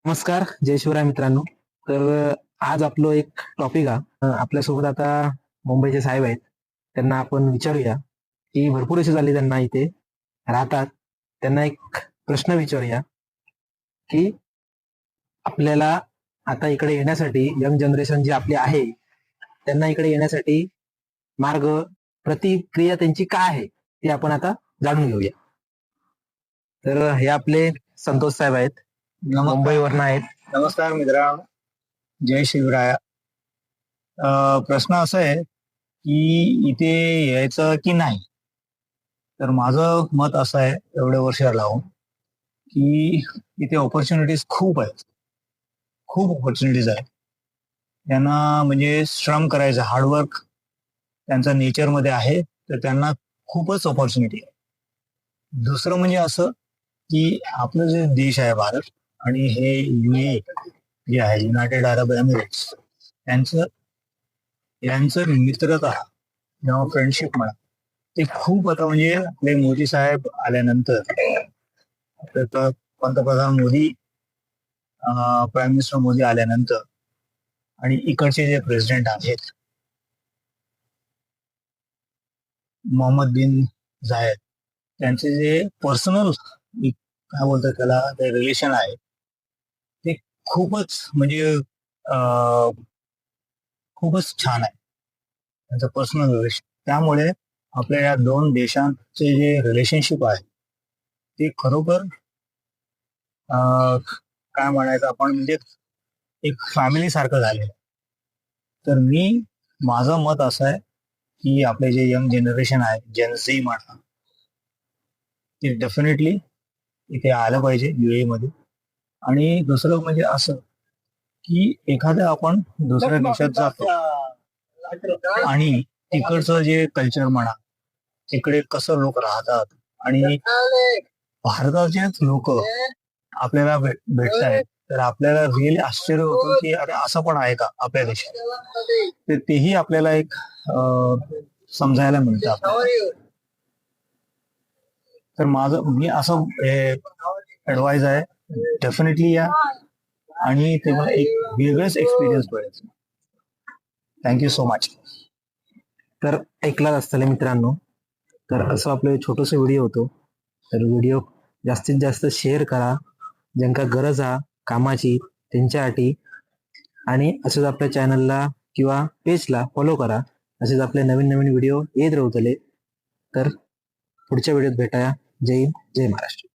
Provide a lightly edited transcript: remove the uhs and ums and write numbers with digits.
नमस्कार, जय शिवराय मित्रांनो. आज आपलं एक टॉपिक आपल्यासोबत आता मुंबईचे साहेब आहेत. त्यांना आपण विचारूया की भरपूर असे झाले त्यांना इथे राहतात. त्यांना एक प्रश्न विचारूया की आपल्याला आता इकडे येण्यासाठी यंग जनरेशन जी आपली आहे, त्यांना इकडे येण्यासाठी मार्ग, प्रतिक्रिया त्यांची काय आहे, ते आपण आता जाणून घेऊया. तर हे आपले संतोष साहेब आहेत, मुंबईवरनं आहेत. नमस्कार मित्रा, जय शिवराय. प्रश्न असा आहे की इथे यायचं की नाही. तर माझं मत असं आहे एवढे वर्ष लावून की इथे ऑपॉर्च्युनिटीज खूप आहेत, खूप ऑपॉर्च्युनिटीज आहेत. त्यांना म्हणजे श्रम करायचं, हार्डवर्क त्यांचा नेचरमध्ये आहे, तर त्यांना खूपच ऑपॉर्च्युनिटी आहे. दुसरं म्हणजे असं की आपलं जे देश आहे भारत आणि हे UAE जे आहे, युनायटेड अरब एमिरेट्स, यांचं मित्रता किंवा फ्रेंडशिप म्हणा, ते खूप आता म्हणजे आपले मोदी साहेब आल्यानंतर, आपले पंतप्रधान मोदी, प्राईम मिनिस्टर मोदी आल्यानंतर आणि इकडचे जे प्रेसिडेंट आहेत मोहम्मद बिन झायद, त्यांचे जे पर्सनल काय बोलतात त्याला, ते रिलेशन आहे, ते खूपच म्हणजे खूपच छान आहे त्यांचं पर्सनल रिलेशन. त्यामुळे आपल्या या दोन देशांचे जे रिलेशनशिप आहे ते खरोखर काय म्हणायचं आपण, म्हणजे एक फॅमिली सारखं झालेलं. तर माझं मत असं आहे की आपले जे यंग जनरेशन आहे, जेनझी म्हणा, ते डेफिनेटली इथे आलं पाहिजे UAE मध्ये. आणि दुसरं म्हणजे असं की एखाद्या आपण दुसऱ्या देशात जातो आणि तिकडचं जे कल्चर म्हणा, तिकडे कसं लोक राहतात आणि भारताचेच लोक आपल्याला भेटत आहेत, तर आपल्याला रिअली आश्चर्य होतं की अरे असं पण आहे का आपल्या देशात. तर तेही आपल्याला एक समजायला मिळतं आपल्याला. तर मी असं ऍडवाइज आहे, डेफिनेटली या आणि तेव्हा एक वेगळंच एक्सपिरियन्स मिळेल. Thank you so much. तर ऐकलाच असताल मित्रांनो, तर असं आपलं छोटंसं व्हिडिओ होतो. तर व्हिडिओ जास्तीत जास्त शेअर करा, ज्यांका गरज आहे कामाची त्यांच्यासाठी. आणि असंच आपल्या चॅनलला किंवा पेजला फॉलो करा. असेच आपले नवीन नवीन व्हिडिओ येत राहतले. तर पुढच्या व्हिडिओत भेटाया. जय हिंद, जय महाराष्ट्र.